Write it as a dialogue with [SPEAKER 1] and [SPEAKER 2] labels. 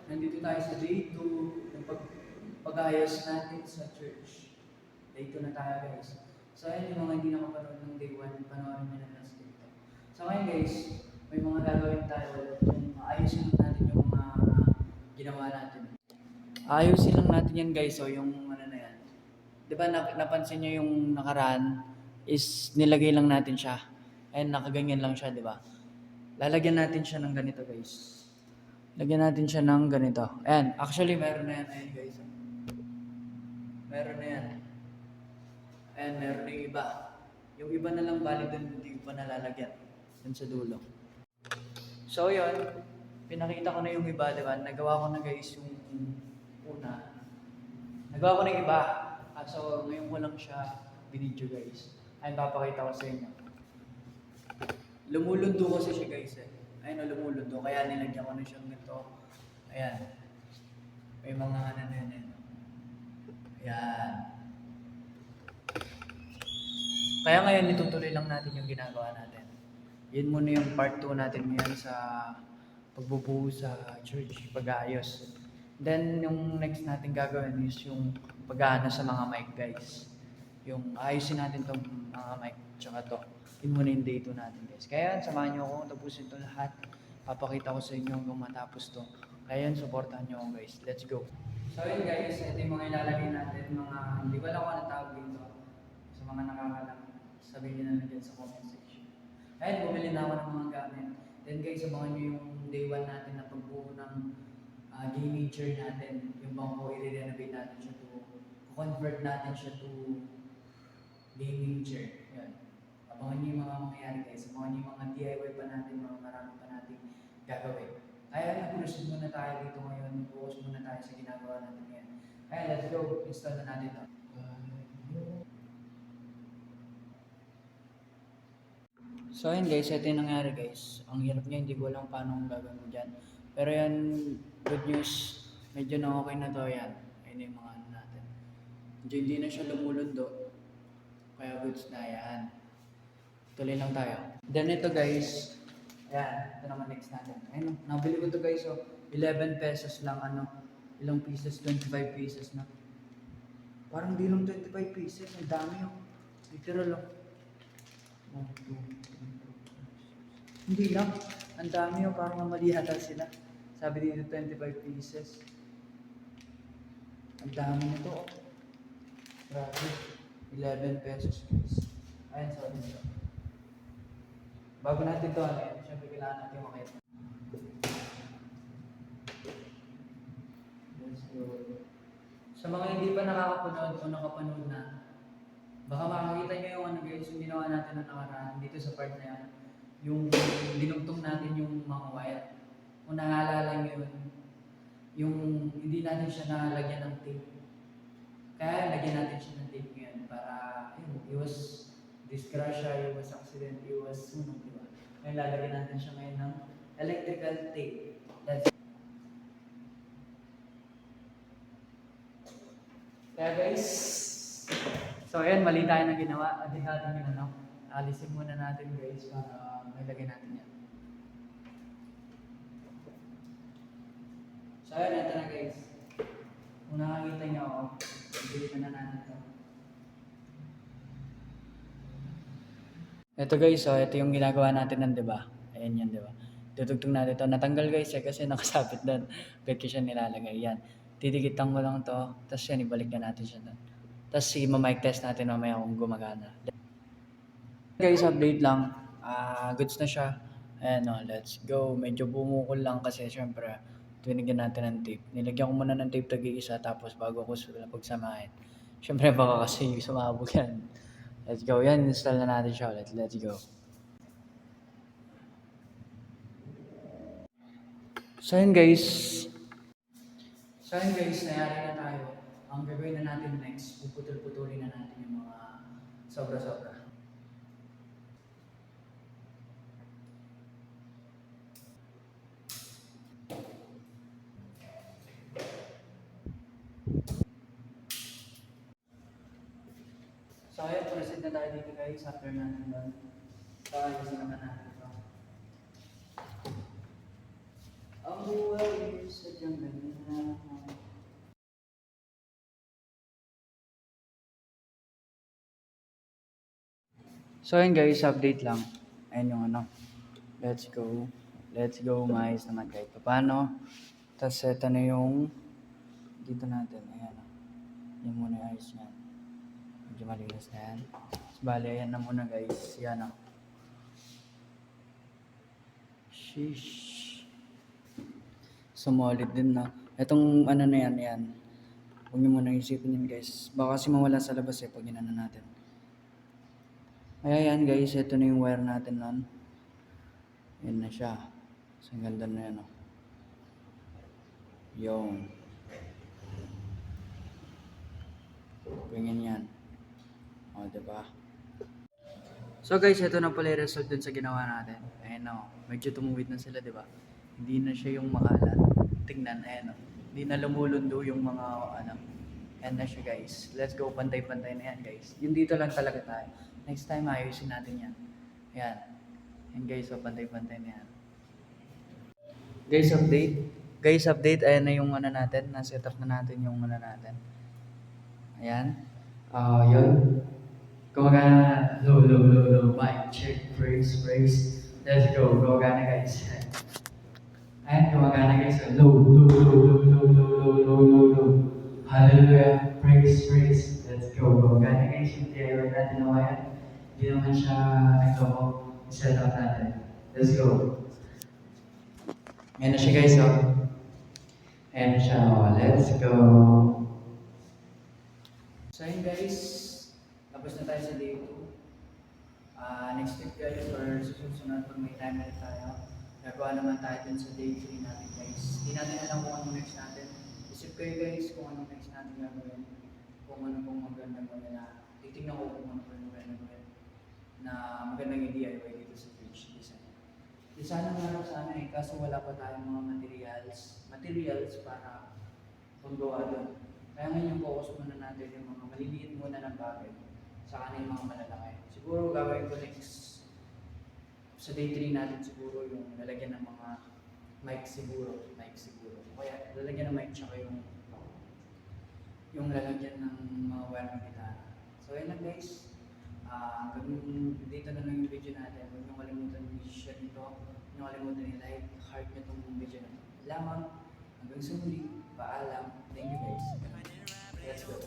[SPEAKER 1] nandito tayo sa day 2 ng pag-ayos natin sa church. Day 2 na tayo guys. So ayun, yung mga hindi nakapanood ng day 1, panoorin nyo na last dito. So ngayon guys, may mga gagawin tayo ulit. Yung ayusin lang natin yung mga ginawa natin. Ayusin lang natin yan guys, so yung ano na yan. Diba napansin nyo yung nakaraan is nilagay lang natin siya. Ayun, nakaganyan lang siya, diba? Lalagyan natin siya ng ganito guys. Lagyan natin siya ng ganito. Ayan, actually meron na yan. Ayan guys. Meron na yan. Ayan, meron na yung iba. Yung iba na lang bali doon, hindi ko pa nalalagyan. Doon sa dulo. So yun, pinakita ko na yung iba, diba? Nagawa ko na guys yung una. Nagawa ko na yung iba. So ngayon ko lang siya binidyo guys. Ayan, papakita ko sa inyo. Lumulundo kasi siya guys eh. Ayun, lumulundo. Kaya nilagyan ko na siyang ganito. Ayan. May mga ano na yan. Ayan. Kaya ngayon, itutuloy lang natin yung ginagawa natin. Yun muna yung part 2 natin ngayon sa pagbubuo sa church, pag-aayos. Then, yung next natin gagawin is yung pag-aano sa mga mic guys. Yung ayusin natin tong mga mic, tsaka to. Yun muna yung day 2 natin guys. Kaya samahan nyo ako, tapusin to lahat. Papakita ko sa inyo hanggang matapos to. Kaya yan, supportahan nyo ako guys. Let's go. So yun guys, ito yung mga ilalagay natin. Mga, hindi ko alam kung anong tawag dito. Sa mga nakakalam, sabihin nyo na lang dyan sa comment section. Ayun, bumili na ako ng mga gamit. Then guys, sabahan nyo yung day 1 natin na pagbuo ng gaming chair natin. Yung bangko, i-renovate natin siya to, convert natin siya to gaming chair. Yan. Abangan nyo yung mga mangyayari guys. Abangan nyo yung mga DIY pa natin, mga marami pa natin gagawin. Kaya nag-proceed muna tayo dito ngayon. Focus muna tayo sa ginagawa natin ngayon. Kaya let's go. Install na natin ito. So ayun guys, ito yung nangyari guys. Ang hirap niya, hindi ko alam paano kung gagawin ko dyan. Pero yan, good news. Medyo na okay na to yan. Ayun yung mga ano natin. Medyo hindi na siya lumulundo. Kaya goods na yan. Tuloy lang tayo. Then ito guys, ayan, ito naman next natin. Ayun, nabili ko to guys, oh, 11 pesos lang, ano, ilang pieces, 25 pieces na. Parang di lang 25 pieces, ang dami oh. Literal oh. 1, 2, 3, 4, 5, 6. Hindi lang, ang dami oh, parang mali yata sila. Sabi dito 25 pieces. Ang dami nito oh. Grabe, 11 pesos guys. Ayun, sorry nito. Bago natin ito, ano yun, siyempre kailangan natin makita. Let's go. Sa mga hindi pa nakakapanood o nakapanood na, baka makakita nyo yung ano guys, yung ginawa natin na nakaraan dito sa part na yan. Yung dinugtong natin yung mga wire. Kung naalala nyo yun, yung hindi natin siya nalagyan ng tape. Kaya lagyan natin siya ng tape ngayon para, yun, iwas disgrasya, iwas accident, iwas sunog, diba? Ngayon lalagyan natin siya ngayon ng electrical tape. That's it. Kaya guys, so ayan, mali tayo na ginawa. Atin natin yun, ano? Alisin muna natin guys para mailagay natin yan. So ayan, ito na guys. Kung nakakita nyo ako, pagbilitan na natin ito. Ito guys, so ito yung ginagawa natin nun, di ba? Ayan yan, di ba? Tutugtog natin ito. Natanggal guys kasi nakasabit doon. Ba't ko siya nilalagay? Yan. Tidikitan ko lang to. Tapos yan, ibalik na natin siya doon. Tapos i-mic test natin mamaya kung gumagana. Guys, update lang. Goods na siya. Ayan o, let's go. Medyo bumukol lang kasi syempre, tinigyan natin ng tape. Nilagyan ko muna ng tape tagi-isa tapos bago ko sila pagsamahin. Syempre baka kasi sumabog yan. Let's go. Yan, install na natin siya ulit. Let's go. So yun guys. Nangyari na tayo. Ang gagawin na natin next, puputol-putulin na natin yung mga sobra-sobra. So ayun, proceed na tayo dito guys. After natin doon, ayusin naman natin ito. Ang buhay is sadyang ganito. So ayun guys, update lang. Ayun yung ano. Let's go. Let's go, mais naman kahit paano. Tapos ito na yung dito natin. Ayan. Yan muna yung ayos niyan. Medyo malinis na yan. Tapos bali, ayan na muna guys. Yan o. Sheesh. Sumolid din na. Itong ano na yan, yan. Huwag niyo muna isipin yun guys. Baka kasi mawala sa labas eh pag ginano natin. Ayan guys, ito na yung wire natin nun. Yan na siya. So, ang ganda na yan o. Yung. Ganyan yan. O, diba? So guys, ito na pala yung result dun sa ginawa natin. Ayan o. Medyo tumuwid na sila, diba? Hindi na siya yung makalat. Tingnan, ayan o. Hindi na lumulundo yung mga ano. Ayan na siya guys. Let's go, pantay-pantay na yan guys. Yung dito lang talaga tayo. Next time, ayusin natin yan. Ayan. Ayan guys, so pantay-pantay na yan. Guys, update. Guys, update. Ayan na yung ano natin. Na-set up na natin yung ano natin. Ayan. Yun. Gumagana na. Low. Mic check. Praise. Let's go. Gumagana guys. Ayan, gumagana guys. Low. Hallelujah. Praise. Let's go. Gumagana guys. Yung DIY natin na wire. Hindi naman siya nagtoko. Set up natin. Let's go. Ayan na siya guys. Ayan na siya. Let's go. So yun guys, tapos na tayo sa day 2. Next week guys, or susunod pag may time ulit tayo, gagawa naman tayo dun sa day 3 natin guys. Hindi natin alam kung ano next natin. Isip kayo guys kung ano next natin gagawin. Kung ano pong magandang gawin na titignan ko kung ano pong magandang gawin na magandang i-DIY dito sa Twitch design. Di sana kaso wala pa tayong mga materials para paggawa doon. Kaya ngayon yung focus muna natin yung mga maliliit muna ng bagay sa kanin mga malalaki. Siguro gagawin ko next sa day 3 natin siguro yung lalagyan ng mga mic siguro. Kaya lalagyan ng mic tsaka yung lalagyan ng mga wire ng gitara. So yun lang guys. Hanggang dito na lang yung video natin. Huwag nyo kalimutan i-share nito. Huwag nyo kalimutan i-like, heart nyo itong video na ito. Lamang, hanggang sa muli, paalam. Thank you guys. Let's go.